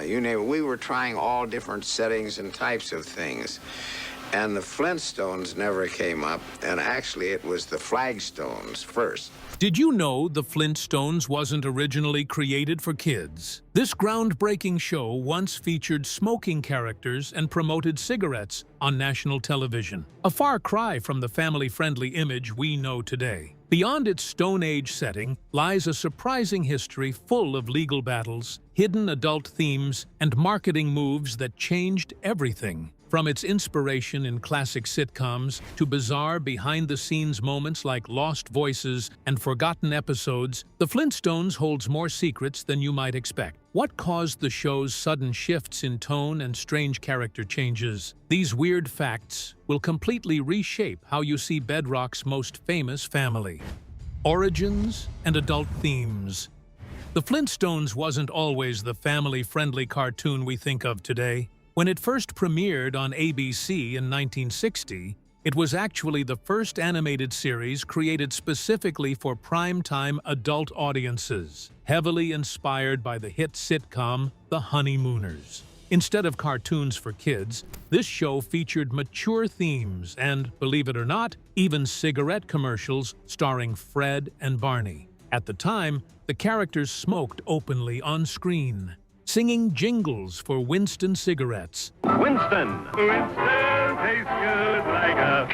you name it. We were trying all different settings and types of things. And the Flintstones never came up, and actually it was the Flagstones first. Did you know the Flintstones wasn't originally created for kids? This groundbreaking show once featured smoking characters and promoted cigarettes on national television, a far cry from the family-friendly image we know today. Beyond its Stone Age setting lies a surprising history full of legal battles, hidden adult themes, and marketing moves that changed everything. From its inspiration in classic sitcoms to bizarre behind-the-scenes moments like lost voices and forgotten episodes, the Flintstones holds more secrets than you might expect. What caused the show's sudden shifts in tone and strange character changes? These weird facts will completely reshape how you see Bedrock's most famous family. Origins and adult themes. The Flintstones wasn't always the family-friendly cartoon we think of today. When it first premiered on ABC in 1960, it was actually the first animated series created specifically for primetime adult audiences, heavily inspired by the hit sitcom The Honeymooners. Instead of cartoons for kids, this show featured mature themes and, believe it or not, even cigarette commercials starring Fred and Barney. At the time, the characters smoked openly on screen, singing jingles for Winston cigarettes. Winston tastes good like a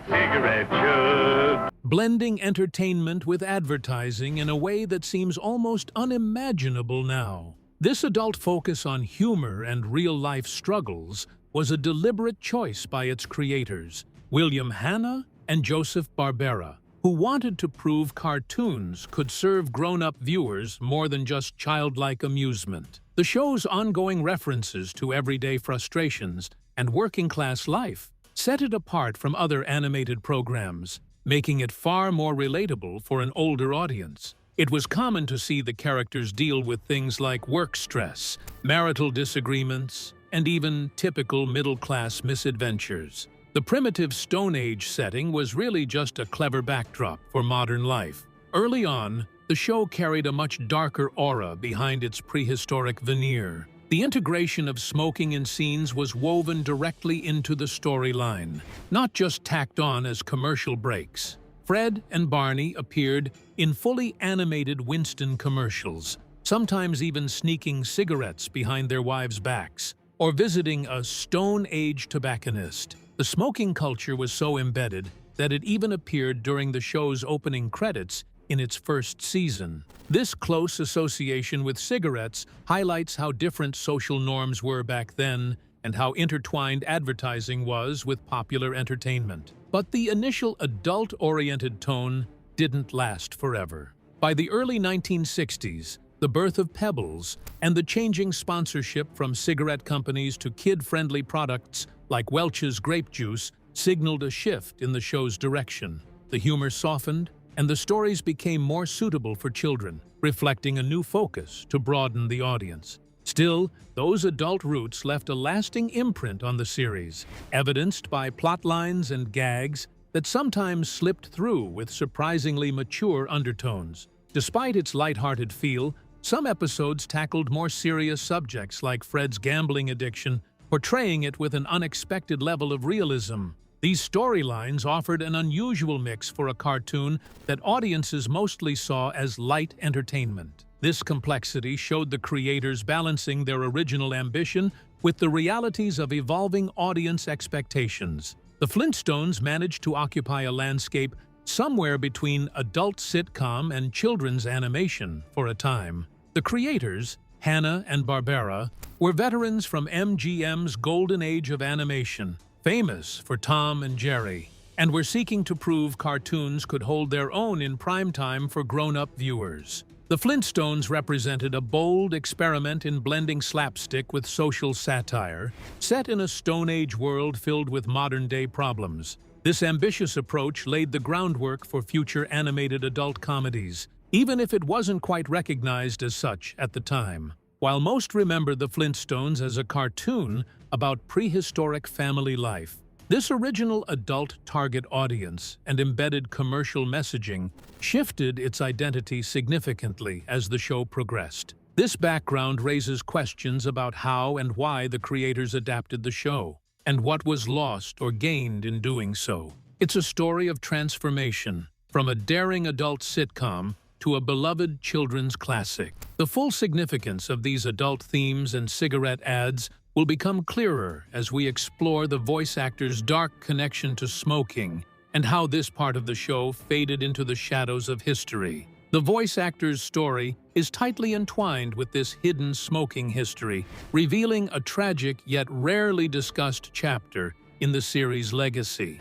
cigarette should. Blending entertainment with advertising in a way that seems almost unimaginable now. This adult focus on humor and real-life struggles was a deliberate choice by its creators, William Hanna and Joseph Barbera, who wanted to prove cartoons could serve grown-up viewers more than just childlike amusement. The show's ongoing references to everyday frustrations and working-class life set it apart from other animated programs, making it far more relatable for an older audience. It was common to see the characters deal with things like work stress, marital disagreements, and even typical middle-class misadventures. The primitive Stone Age setting was really just a clever backdrop for modern life. Early on, the show carried a much darker aura behind its prehistoric veneer. The integration of smoking in scenes was woven directly into the storyline, not just tacked on as commercial breaks. Fred and Barney appeared in fully animated Winston commercials, sometimes even sneaking cigarettes behind their wives' backs, or visiting a Stone Age tobacconist. The smoking culture was so embedded that it even appeared during the show's opening credits in its first season. This close association with cigarettes highlights how different social norms were back then and how intertwined advertising was with popular entertainment. But the initial adult-oriented tone didn't last forever. By the early 1960s, the birth of Pebbles and the changing sponsorship from cigarette companies to kid-friendly products like Welch's grape juice signaled a shift in the show's direction. The humor softened, and the stories became more suitable for children, reflecting a new focus to broaden the audience. Still, those adult roots left a lasting imprint on the series, evidenced by plotlines and gags that sometimes slipped through with surprisingly mature undertones. Despite its lighthearted feel, some episodes tackled more serious subjects like Fred's gambling addiction, portraying it with an unexpected level of realism. These storylines offered an unusual mix for a cartoon that audiences mostly saw as light entertainment. This complexity showed the creators balancing their original ambition with the realities of evolving audience expectations. The Flintstones managed to occupy a landscape somewhere between adult sitcom and children's animation for a time. The creators, Hanna and Barbera, were veterans from MGM's golden age of animation, famous for Tom and Jerry, and were seeking to prove cartoons could hold their own in primetime for grown-up viewers. The Flintstones represented a bold experiment in blending slapstick with social satire, set in a Stone Age world filled with modern-day problems. This ambitious approach laid the groundwork for future animated adult comedies, even if it wasn't quite recognized as such at the time. While most remember the Flintstones as a cartoon about prehistoric family life, this original adult target audience and embedded commercial messaging shifted its identity significantly as the show progressed. This background raises questions about how and why the creators adapted the show, and what was lost or gained in doing so. It's a story of transformation, from a daring adult sitcom to a beloved children's classic. The full significance of these adult themes and cigarette ads will become clearer as we explore the voice actor's dark connection to smoking and how this part of the show faded into the shadows of history. The voice actor's story is tightly entwined with this hidden smoking history, revealing a tragic yet rarely discussed chapter in the series' legacy.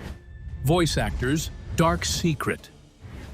Voice actors' dark secret.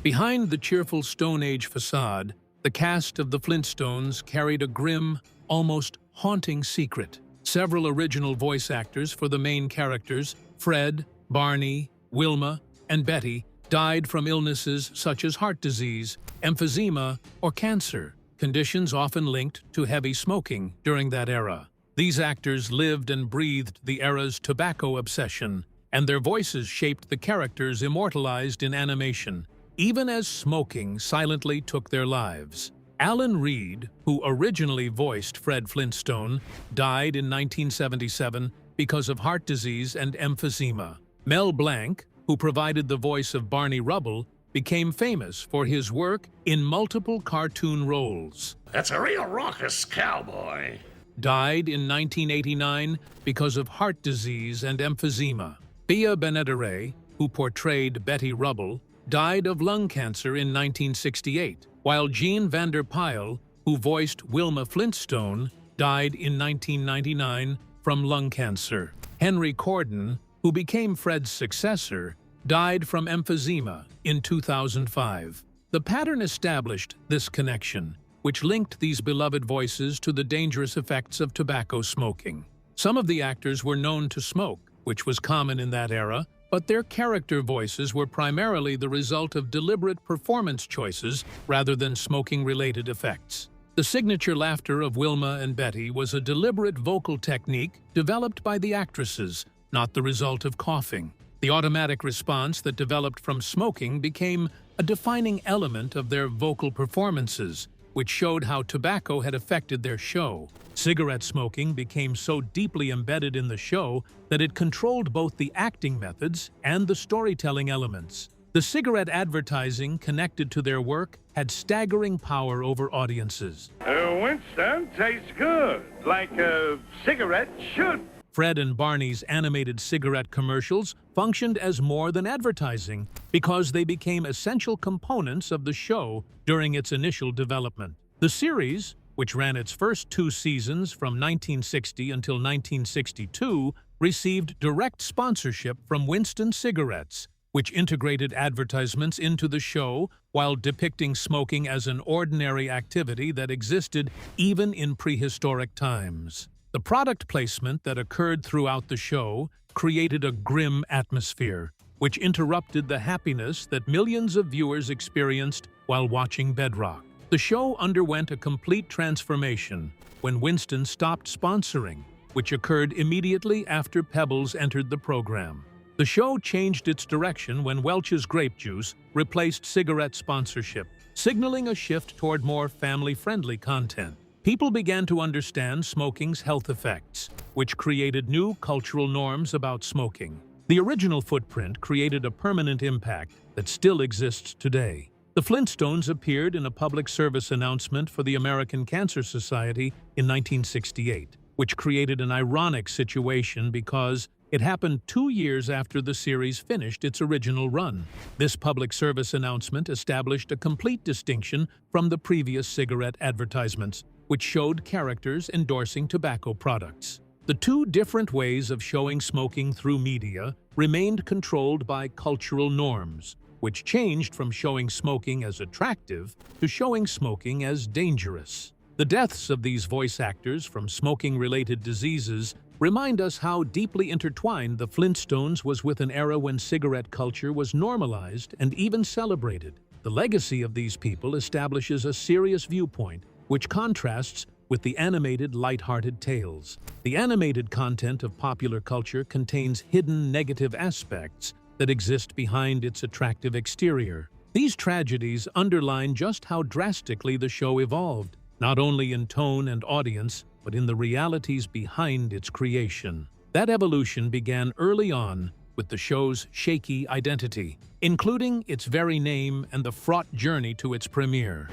Behind the cheerful Stone Age facade, the cast of the Flintstones carried a grim, almost haunting secret. Several original voice actors for the main characters, Fred, Barney, Wilma, and Betty, died from illnesses such as heart disease, emphysema, or cancer, conditions often linked to heavy smoking during that era. These actors lived and breathed the era's tobacco obsession, and their voices shaped the characters immortalized in animation, even as smoking silently took their lives. Alan Reed, who originally voiced Fred Flintstone, died in 1977 because of heart disease and emphysema. Mel Blanc, who provided the voice of Barney Rubble, became famous for his work in multiple cartoon roles. That's a real raucous cowboy. Died in 1989 because of heart disease and emphysema. Bea Benedere, who portrayed Betty Rubble, died of lung cancer in 1968, while Jean Vander Pyle, who voiced Wilma Flintstone, died in 1999 from lung cancer. Henry Corden, who became Fred's successor, died from emphysema in 2005. The pattern established this connection, which linked these beloved voices to the dangerous effects of tobacco smoking. Some of the actors were known to smoke, which was common in that era, but their character voices were primarily the result of deliberate performance choices rather than smoking-related effects. The signature laughter of Wilma and Betty was a deliberate vocal technique developed by the actresses, not the result of coughing. The automatic response that developed from smoking became a defining element of their vocal performances, which showed how tobacco had affected their show. Cigarette smoking became so deeply embedded in the show that it controlled both the acting methods and the storytelling elements. The cigarette advertising connected to their work had staggering power over audiences. Winston tastes good, like a cigarette should. Fred and Barney's animated cigarette commercials functioned as more than advertising because they became essential components of the show during its initial development. The series, which ran its first 2 seasons from 1960 until 1962, received direct sponsorship from Winston Cigarettes, which integrated advertisements into the show while depicting smoking as an ordinary activity that existed even in prehistoric times. The product placement that occurred throughout the show created a grim atmosphere, which interrupted the happiness that millions of viewers experienced while watching Bedrock. The show underwent a complete transformation when Winston stopped sponsoring, which occurred immediately after Pebbles entered the program. The show changed its direction when Welch's grape juice replaced cigarette sponsorship, signaling a shift toward more family-friendly content. People began to understand smoking's health effects, which created new cultural norms about smoking. The original footprint created a permanent impact that still exists today. The Flintstones appeared in a public service announcement for the American Cancer Society in 1968, which created an ironic situation because it happened 2 years after the series finished its original run. This public service announcement established a complete distinction from the previous cigarette advertisements, which showed characters endorsing tobacco products. The 2 different ways of showing smoking through media remained controlled by cultural norms, which changed from showing smoking as attractive to showing smoking as dangerous. The deaths of these voice actors from smoking-related diseases remind us how deeply intertwined the Flintstones was with an era when cigarette culture was normalized and even celebrated. The legacy of these people establishes a serious viewpoint, which contrasts with the animated, light-hearted tales. The animated content of popular culture contains hidden negative aspects that exist behind its attractive exterior. These tragedies underline just how drastically the show evolved, not only in tone and audience, but in the realities behind its creation. That evolution began early on with the show's shaky identity, including its very name and the fraught journey to its premiere.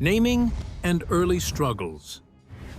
Naming and early struggles.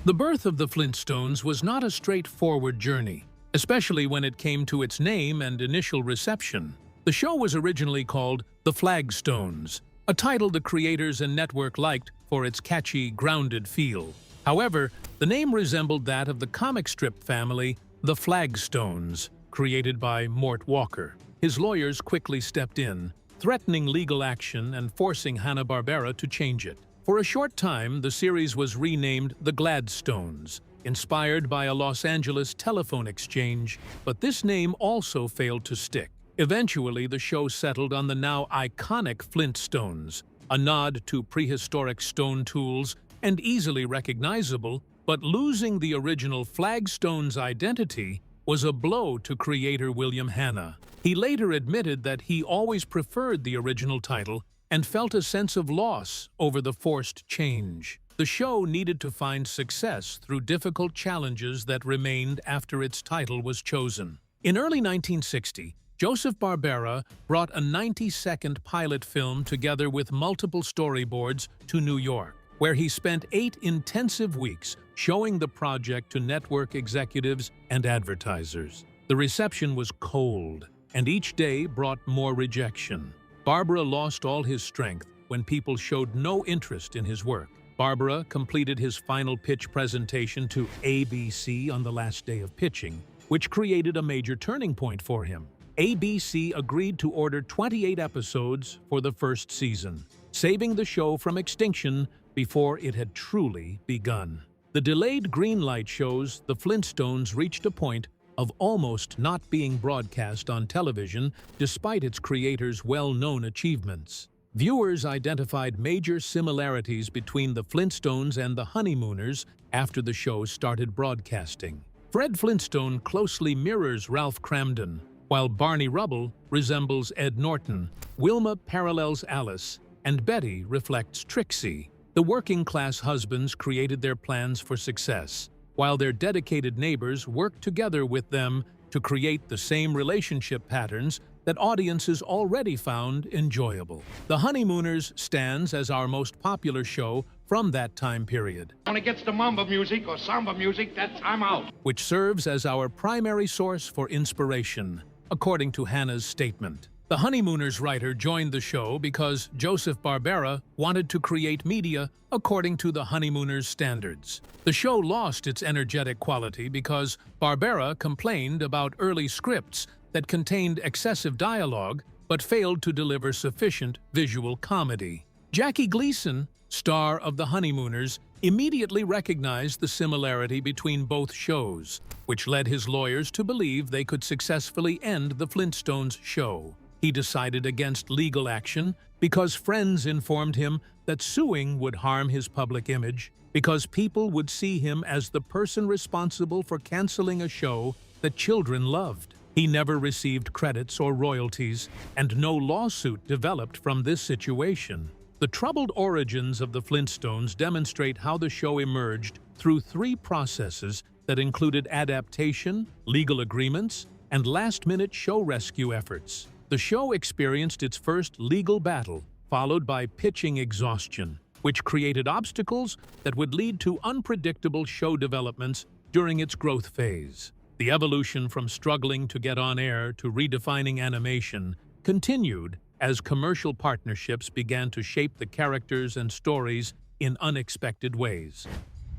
The birth of the Flintstones was not a straightforward journey, especially when it came to its name and initial reception. The show was originally called The Flagstones, a title the creators and network liked for its catchy, grounded feel. However, the name resembled that of the comic strip family The Flagstones, created by Mort Walker. His lawyers quickly stepped in, threatening legal action and forcing Hanna-Barbera to change it. For a short time, the series was renamed The Gladstones, inspired by a Los Angeles telephone exchange, but this name also failed to stick. Eventually, the show settled on the now iconic Flintstones, a nod to prehistoric stone tools and easily recognizable, but losing the original Flagstones identity was a blow to creator William Hanna. He later admitted that he always preferred the original title and felt a sense of loss over the forced change. The show needed to find success through difficult challenges that remained after its title was chosen. In early 1960, Joseph Barbera brought a 90-second pilot film together with multiple storyboards to New York, where he spent 8 intensive weeks showing the project to network executives and advertisers. The reception was cold, and each day brought more rejection. Barbera lost all his strength when people showed no interest in his work. Barbera completed his final pitch presentation to ABC on the last day of pitching, which created a major turning point for him. ABC agreed to order 28 episodes for the first season, saving the show from extinction before it had truly begun. The delayed green light shows the Flintstones reached a point of almost not being broadcast on television despite its creators' well-known achievements. Viewers identified major similarities between the Flintstones and the Honeymooners after the show started broadcasting. Fred Flintstone closely mirrors Ralph Cramden, while Barney Rubble resembles Ed Norton, Wilma parallels Alice, and Betty reflects Trixie. The working-class husbands created their plans for success, while their dedicated neighbors worked together with them to create the same relationship patterns that audiences already found enjoyable. The Honeymooners stands as our most popular show from that time period. When it gets to mambo music or samba music, I'm out. Which serves as our primary source for inspiration, according to Hanna's statement. The Honeymooners writer joined the show because Joseph Barbera wanted to create media according to the Honeymooners' standards. The show lost its energetic quality because Barbera complained about early scripts that contained excessive dialogue but failed to deliver sufficient visual comedy. Jackie Gleason, star of The Honeymooners, immediately recognized the similarity between both shows, which led his lawyers to believe they could successfully end the Flintstones show. He decided against legal action because friends informed him that suing would harm his public image, because people would see him as the person responsible for canceling a show that children loved. He never received credits or royalties, and no lawsuit developed from this situation. The troubled origins of the Flintstones demonstrate how the show emerged through 3 processes that included adaptation, legal agreements, and last-minute show rescue efforts. The show experienced its first legal battle, followed by pitching exhaustion, which created obstacles that would lead to unpredictable show developments during its growth phase. The evolution from struggling to get on air to redefining animation continued as commercial partnerships began to shape the characters and stories in unexpected ways.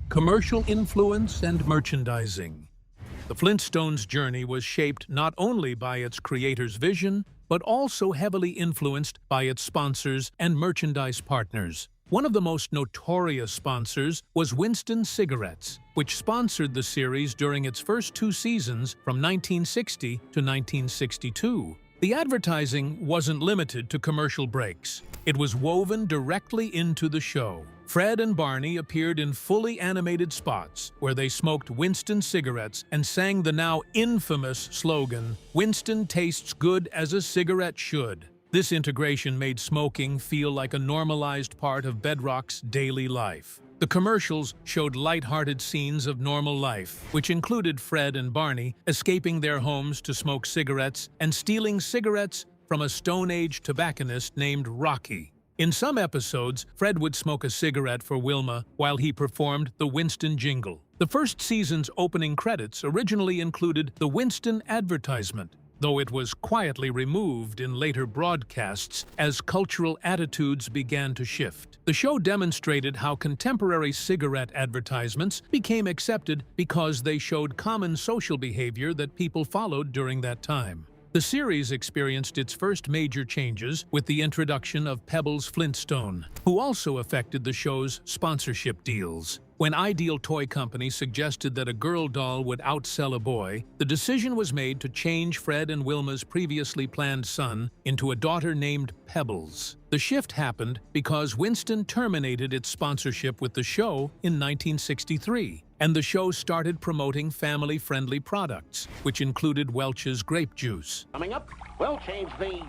Commercial influence and merchandising. The Flintstones' journey was shaped not only by its creator's vision, but also heavily influenced by its sponsors and merchandise partners. One of the most notorious sponsors was Winston Cigarettes, which sponsored the series during its first 2 seasons from 1960 to 1962. The advertising wasn't limited to commercial breaks. It was woven directly into the show. Fred and Barney appeared in fully animated spots where they smoked Winston cigarettes and sang the now infamous slogan, "Winston tastes good as a cigarette should." This integration made smoking feel like a normalized part of Bedrock's daily life. The commercials showed light-hearted scenes of normal life, which included Fred and Barney escaping their homes to smoke cigarettes and stealing cigarettes from a Stone Age tobacconist named Rocky. In some episodes, Fred would smoke a cigarette for Wilma while he performed the Winston jingle. The first season's opening credits originally included the Winston advertisement, though it was quietly removed in later broadcasts as cultural attitudes began to shift. The show demonstrated how contemporary cigarette advertisements became accepted because they showed common social behavior that people followed during that time. The series experienced its first major changes with the introduction of Pebbles Flintstone, who also affected the show's sponsorship deals. When Ideal Toy Company suggested that a girl doll would outsell a boy, the decision was made to change Fred and Wilma's previously planned son into a daughter named Pebbles. The shift happened because Winston terminated its sponsorship with the show in 1963, and the show started promoting family-friendly products, which included Welch's grape juice. Coming up, we'll change the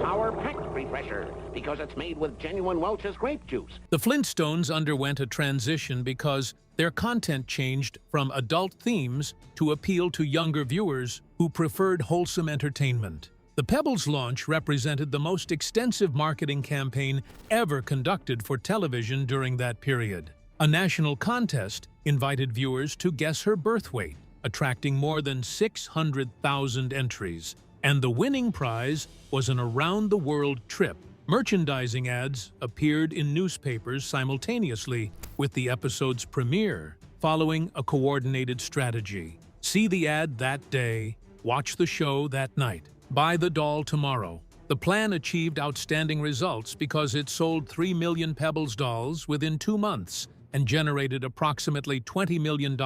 Power Pack Refresher because it's made with genuine Welch's grape juice. The Flintstones underwent a transition because their content changed from adult themes to appeal to younger viewers who preferred wholesome entertainment. The Pebbles launch represented the most extensive marketing campaign ever conducted for television during that period. A national contest invited viewers to guess her birth weight, attracting more than 600,000 entries. And the winning prize was an around-the-world trip. Merchandising ads appeared in newspapers simultaneously with the episode's premiere, following a coordinated strategy. See the ad that day, watch the show that night, buy the doll tomorrow. The plan achieved outstanding results because it sold 3 million Pebbles dolls within 2 months and generated approximately $20 million in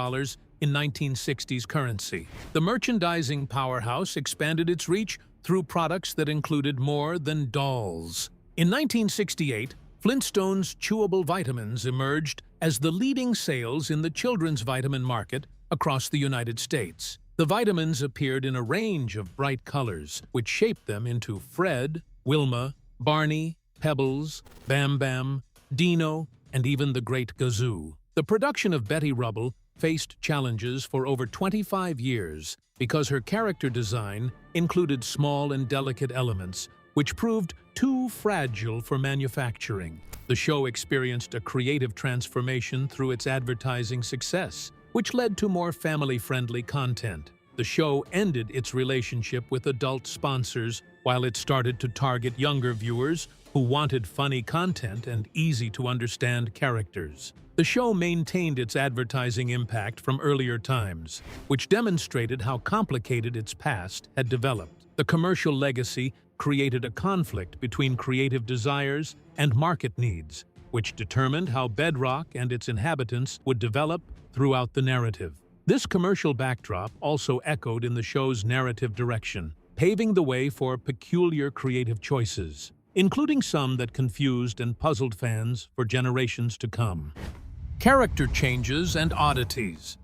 1960s currency. The merchandising powerhouse expanded its reach through products that included more than dolls. In 1968, Flintstones chewable vitamins emerged as the leading sales in the children's vitamin market across the United States. The vitamins appeared in a range of bright colors, which shaped them into Fred, Wilma, Barney, Pebbles, Bam Bam, Dino, and even the Great Gazoo. The production of Betty Rubble faced challenges for over 25 years because her character design included small and delicate elements, which proved too fragile for manufacturing. The show experienced a creative transformation through its advertising success, which led to more family-friendly content. The show ended its relationship with adult sponsors while it started to target younger viewers who wanted funny content and easy-to-understand characters. The show maintained its advertising impact from earlier times, which demonstrated how complicated its past had developed. The commercial legacy created a conflict between creative desires and market needs, which determined how Bedrock and its inhabitants would develop throughout the narrative. This commercial backdrop also echoed in the show's narrative direction, paving the way for peculiar creative choices, including some that confused and puzzled fans for generations to come. Character changes and oddities.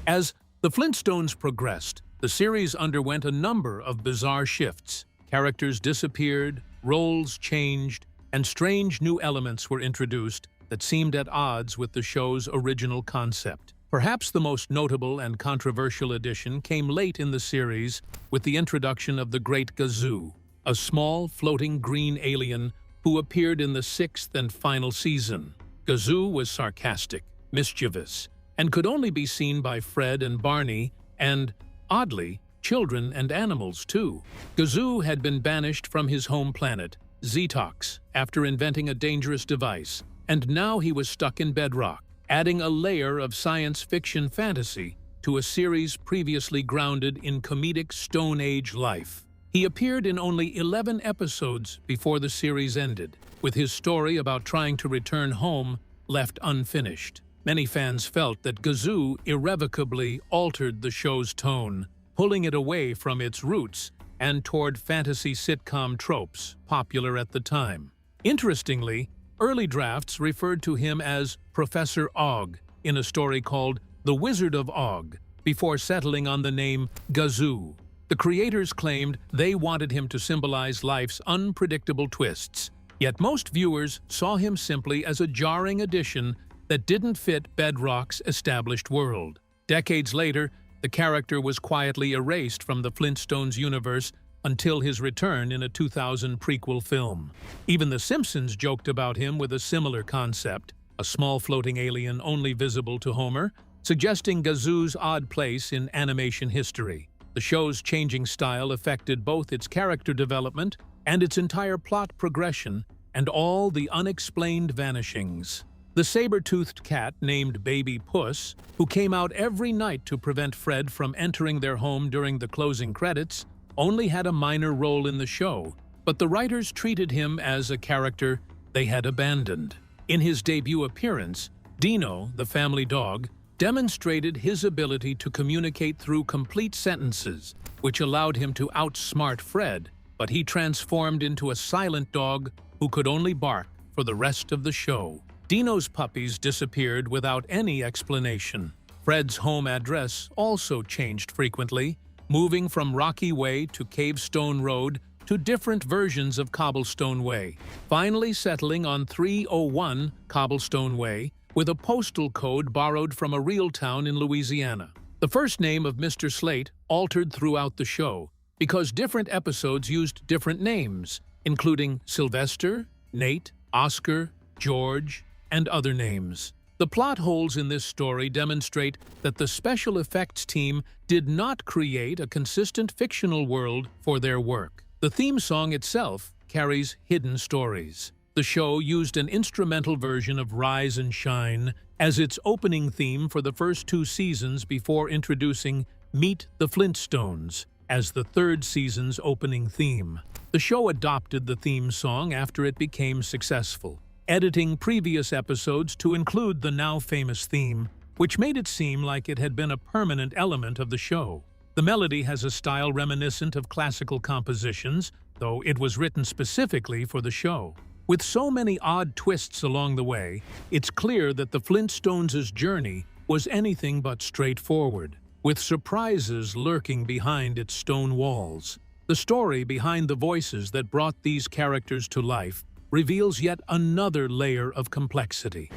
As the Flintstones progressed, the series underwent a number of bizarre shifts. Characters disappeared, roles changed, and strange new elements were introduced that seemed at odds with the show's original concept. Perhaps the most notable and controversial addition came late in the series with the introduction of the Great Gazoo, a small, floating green alien who appeared in the 6th and final season. Gazoo was sarcastic, mischievous, and could only be seen by Fred and Barney and, oddly, children and animals too. Gazoo had been banished from his home planet, Zetox, after inventing a dangerous device, and now he was stuck in Bedrock, adding a layer of science fiction fantasy to a series previously grounded in comedic Stone Age life. He appeared in only 11 episodes before the series ended, with his story about trying to return home left unfinished. Many fans felt that Gazoo irrevocably altered the show's tone, pulling it away from its roots and toward fantasy sitcom tropes popular at the time. Interestingly, early drafts referred to him as Professor Og in a story called The Wizard of Og, before settling on the name Gazoo. The creators claimed they wanted him to symbolize life's unpredictable twists, yet most viewers saw him simply as a jarring addition that didn't fit Bedrock's established world. Decades later, the character was quietly erased from the Flintstones universe until his return in a 2000 prequel film. Even The Simpsons joked about him with a similar concept, a small floating alien only visible to Homer, suggesting Gazoo's odd place in animation history. The show's changing style affected both its character development and its entire plot progression, and all the unexplained vanishings. The saber-toothed cat named Baby Puss, who came out every night to prevent Fred from entering their home during the closing credits, only had a minor role in the show, but the writers treated him as a character they had abandoned. In his debut appearance, Dino, the family dog, demonstrated his ability to communicate through complete sentences, which allowed him to outsmart Fred, but he transformed into a silent dog who could only bark for the rest of the show. Dino's puppies disappeared without any explanation. Fred's home address also changed frequently, moving from Rocky Way to Cavestone Road to different versions of Cobblestone Way, finally settling on 301 Cobblestone Way with a postal code borrowed from a real town in Louisiana. The first name of Mr. Slate altered throughout the show because different episodes used different names, including Sylvester, Nate, Oscar, George, and other names. The plot holes in this story demonstrate that the special effects team did not create a consistent fictional world for their work. The theme song itself carries hidden stories. The show used an instrumental version of Rise and Shine as its opening theme for the first 2 seasons before introducing Meet the Flintstones as the 3rd season's opening theme. The show adopted the theme song after it became successful, editing previous episodes to include the now famous theme, which made it seem like it had been a permanent element of the show. The melody has a style reminiscent of classical compositions, though it was written specifically for the show. With so many odd twists along the way, it's clear that the Flintstones' journey was anything but straightforward, with surprises lurking behind its stone walls. The story behind the voices that brought these characters to life reveals yet another layer of complexity.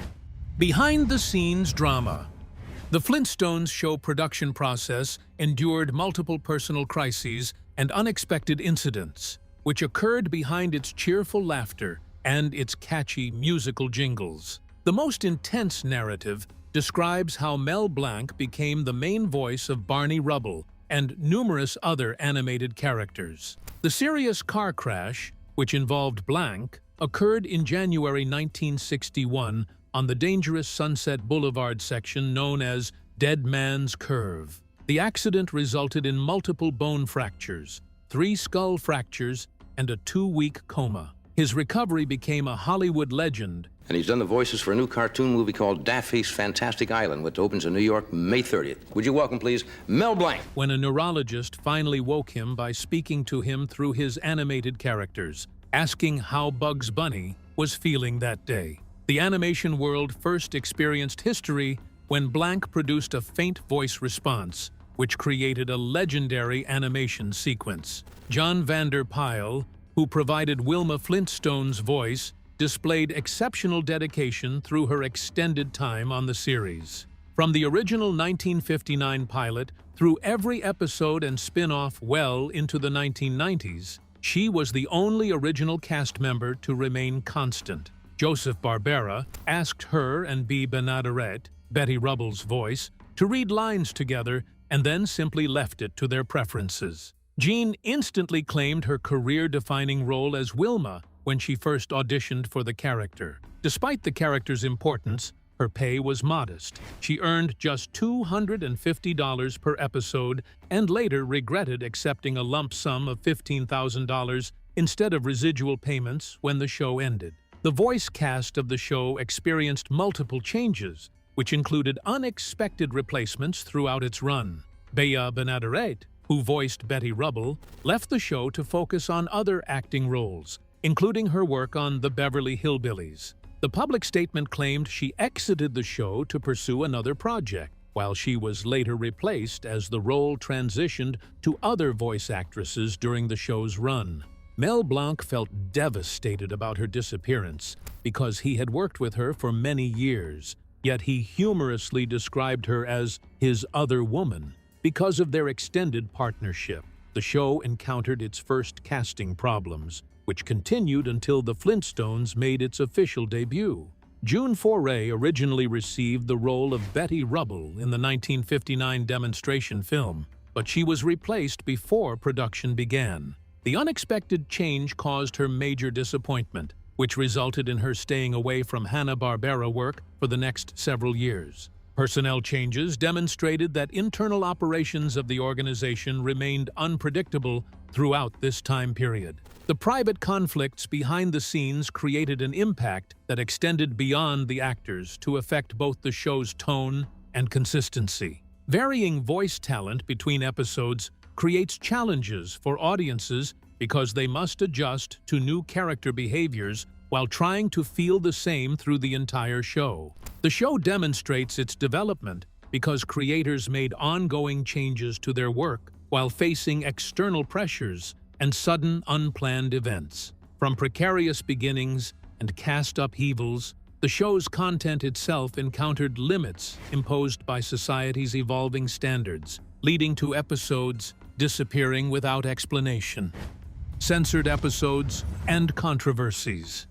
Behind-the-scenes drama. The Flintstones show production process endured multiple personal crises and unexpected incidents, which occurred behind its cheerful laughter and its catchy musical jingles. The most intense narrative describes how Mel Blanc became the main voice of Barney Rubble and numerous other animated characters. The serious car crash, which involved Blanc, occurred in January 1961 on the dangerous Sunset Boulevard section known as Dead Man's Curve. The accident resulted in multiple bone fractures, 3 skull fractures, and a 2-week coma. His recovery became a Hollywood legend. And he's done the voices for a new cartoon movie called Daffy's Fantastic Island, which opens in New York May 30th. Would you welcome, please, Mel Blanc? When a neurologist finally woke him by speaking to him through his animated characters, asking how Bugs Bunny was feeling that day. The animation world first experienced history when Blanc produced a faint voice response, which created a legendary animation sequence. John Vander Pyle, who provided Wilma Flintstone's voice, displayed exceptional dedication through her extended time on the series. From the original 1959 pilot through every episode and spin-off well into the 1990s, she was the only original cast member to remain constant. Joseph Barbera asked her and Bea Benaderet, Betty Rubble's voice, to read lines together and then simply left it to their preferences. Jean instantly claimed her career-defining role as Wilma when she first auditioned for the character. Despite the character's importance, her pay was modest. She earned just $250 per episode and later regretted accepting a lump sum of $15,000 instead of residual payments when the show ended. The voice cast of the show experienced multiple changes, which included unexpected replacements throughout its run. Bea Benaderet, who voiced Betty Rubble, left the show to focus on other acting roles, including her work on The Beverly Hillbillies. The public statement claimed she exited the show to pursue another project, while she was later replaced as the role transitioned to other voice actresses during the show's run. Mel Blanc felt devastated about her disappearance because he had worked with her for many years. yet he humorously described her as his other woman because of their extended partnership. The show encountered its first casting problems, which continued until the Flintstones made its official debut. June Foray originally received the role of Betty Rubble in the 1959 demonstration film, but she was replaced before production began. The unexpected change caused her major disappointment, which resulted in her staying away from Hanna-Barbera work for the next several years. Personnel changes demonstrated that internal operations of the organization remained unpredictable throughout this time period. The private conflicts behind the scenes created an impact that extended beyond the actors to affect both the show's tone and consistency. Varying voice talent between episodes creates challenges for audiences because they must adjust to new character behaviors while trying to feel the same through the entire show. The show demonstrates its development because creators made ongoing changes to their work while facing external pressures and sudden unplanned events. From precarious beginnings and cast upheavals, the show's content itself encountered limits imposed by society's evolving standards, leading to episodes disappearing without explanation, censored episodes, and controversies.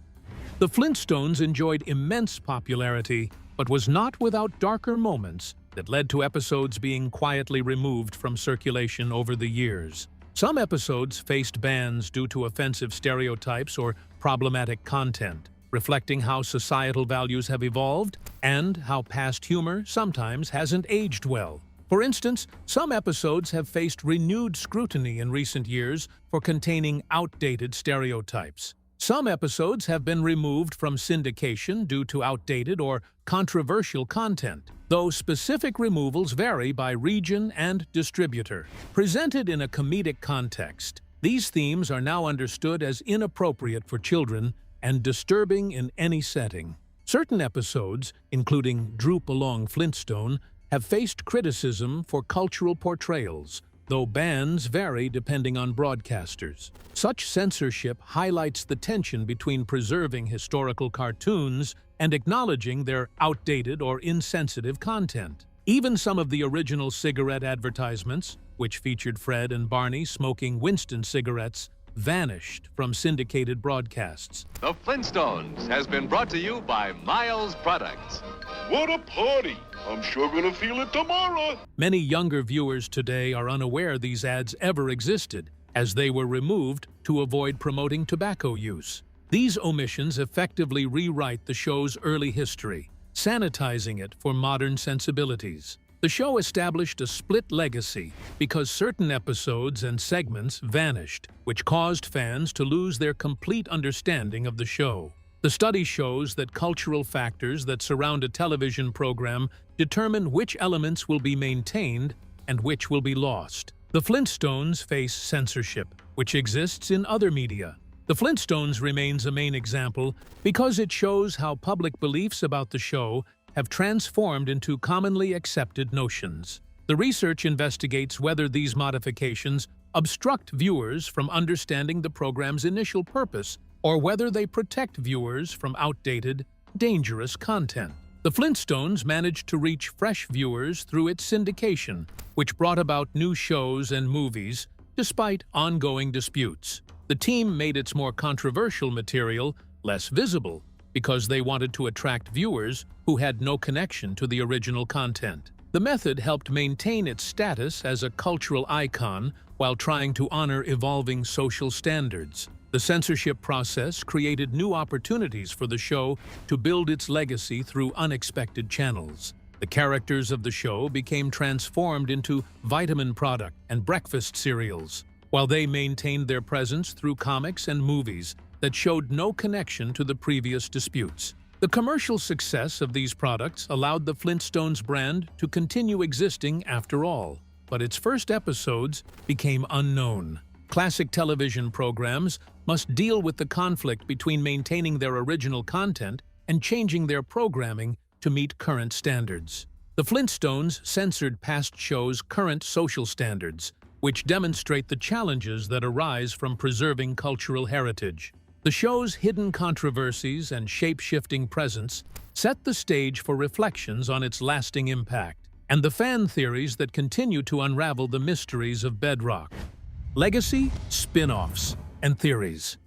The Flintstones enjoyed immense popularity, but was not without darker moments that led to episodes being quietly removed from circulation over the years. Some episodes faced bans due to offensive stereotypes or problematic content, reflecting how societal values have evolved and how past humor sometimes hasn't aged well. For instance, some episodes have faced renewed scrutiny in recent years for containing outdated stereotypes. Some episodes have been removed from syndication due to outdated or controversial content, though specific removals vary by region and distributor. Presented in a comedic context, these themes are now understood as inappropriate for children and disturbing in any setting. Certain episodes, including Droop Along Flintstone, have faced criticism for cultural portrayals, though bans vary depending on broadcasters. Such censorship highlights the tension between preserving historical cartoons and acknowledging their outdated or insensitive content. Even some of the original cigarette advertisements, which featured Fred and Barney smoking Winston cigarettes, vanished from syndicated broadcasts. The Flintstones has been brought to you by Miles Products. What a party! I'm sure gonna feel it tomorrow. Many younger viewers today are unaware these ads ever existed, as they were removed to avoid promoting tobacco use. These omissions effectively rewrite the show's early history, sanitizing it for modern sensibilities. The show established a split legacy because certain episodes and segments vanished, which caused fans to lose their complete understanding of the show. The study shows that cultural factors that surround a television program determine which elements will be maintained and which will be lost. The Flintstones face censorship, which exists in other media. The Flintstones remains a main example because it shows how public beliefs about the show have transformed into commonly accepted notions. The research investigates whether these modifications obstruct viewers from understanding the program's initial purpose or whether they protect viewers from outdated, dangerous content. The Flintstones managed to reach fresh viewers through its syndication, which brought about new shows and movies despite ongoing disputes. The team made its more controversial material less visible because they wanted to attract viewers who had no connection to the original content. The method helped maintain its status as a cultural icon while trying to honor evolving social standards. The censorship process created new opportunities for the show to build its legacy through unexpected channels. The characters of the show became transformed into vitamin product and breakfast cereals, while they maintained their presence through comics and movies that showed no connection to the previous disputes. The commercial success of these products allowed the Flintstones brand to continue existing after all, but its first episodes became unknown. Classic television programs must deal with the conflict between maintaining their original content and changing their programming to meet current standards. The Flintstones censored past shows' current social standards, which demonstrate the challenges that arise from preserving cultural heritage. The show's hidden controversies and shape-shifting presence set the stage for reflections on its lasting impact, and the fan theories that continue to unravel the mysteries of Bedrock. Legacy, spin-offs, and theories.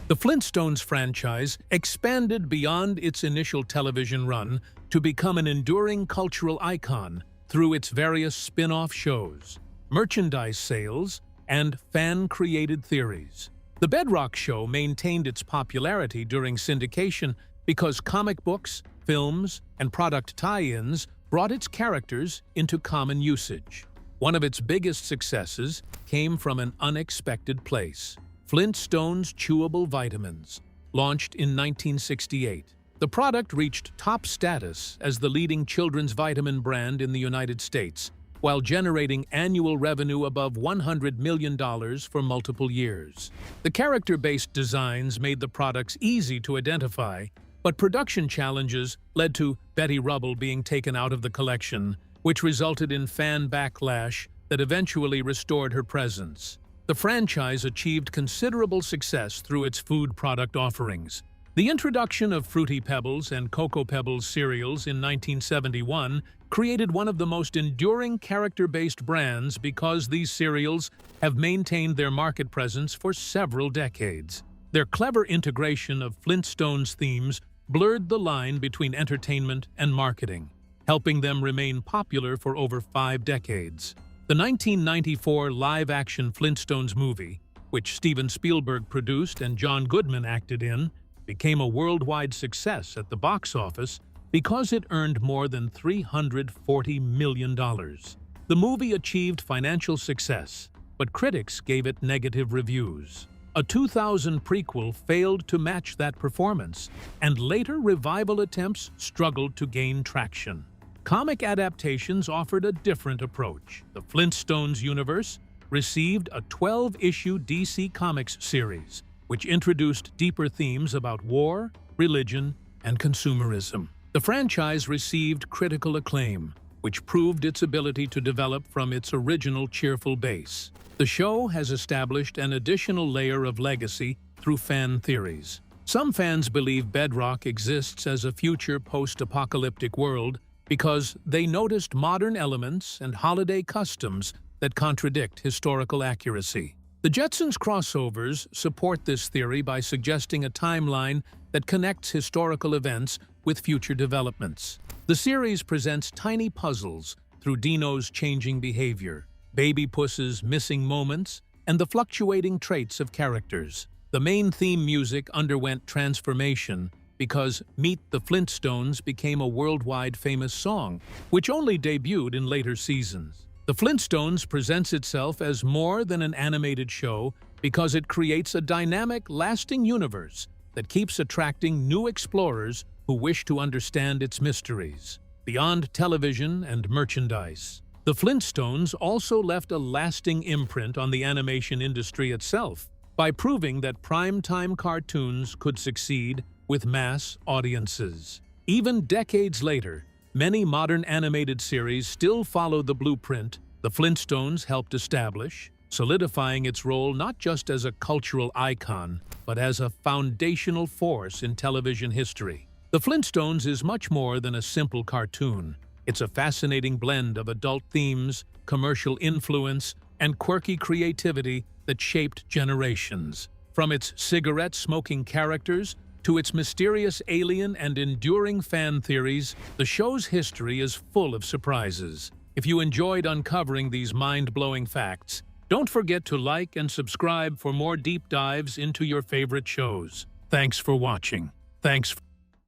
The Flintstones franchise expanded beyond its initial television run to become an enduring cultural icon through its various spin-off shows, merchandise sales, and fan-created theories. The Bedrock show maintained its popularity during syndication because comic books, films, and product tie-ins brought its characters into common usage. One of its biggest successes came from an unexpected place: Flintstones chewable vitamins, launched in 1968. The product reached top status as the leading children's vitamin brand in the United States, while generating annual revenue above $100 million for multiple years. The character-based designs made the products easy to identify, but production challenges led to Betty Rubble being taken out of the collection, which resulted in fan backlash that eventually restored her presence. The franchise achieved considerable success through its food product offerings. The introduction of Fruity Pebbles and Cocoa Pebbles cereals in 1971 created one of the most enduring character-based brands because these cereals have maintained their market presence for several decades. Their clever integration of Flintstones themes blurred the line between entertainment and marketing, helping them remain popular for over 5 decades. The 1994 live-action Flintstones movie, which Steven Spielberg produced and John Goodman acted in, became a worldwide success at the box office because it earned more than $340 million. The movie achieved financial success, but critics gave it negative reviews. A 2000 prequel failed to match that performance, and later revival attempts struggled to gain traction. Comic adaptations offered a different approach. The Flintstones universe received a 12-issue DC Comics series, which introduced deeper themes about war, religion, and consumerism. The franchise received critical acclaim, which proved its ability to develop from its original cheerful base. The show has established an additional layer of legacy through fan theories. Some fans believe Bedrock exists as a future post-apocalyptic world because they noticed modern elements and holiday customs that contradict historical accuracy. The Jetsons crossovers support this theory by suggesting a timeline that connects historical events with future developments. The series presents tiny puzzles through Dino's changing behavior, Baby Puss's missing moments, and the fluctuating traits of characters. The main theme music underwent transformation because Meet the Flintstones became a worldwide famous song, which only debuted in later seasons. The Flintstones presents itself as more than an animated show because it creates a dynamic, lasting universe that keeps attracting new explorers who wish to understand its mysteries. Beyond television and merchandise, the Flintstones also left a lasting imprint on the animation industry itself by proving that primetime cartoons could succeed with mass audiences. Even decades later, many modern animated series still follow the blueprint the Flintstones helped establish, solidifying its role not just as a cultural icon, but as a foundational force in television history. The Flintstones is much more than a simple cartoon. It's a fascinating blend of adult themes, commercial influence, and quirky creativity that shaped generations. From its cigarette-smoking characters to its mysterious alien and enduring fan theories, the show's history is full of surprises. If you enjoyed uncovering these mind-blowing facts, don't forget to like and subscribe for more deep dives into your favorite shows. Thanks for watching.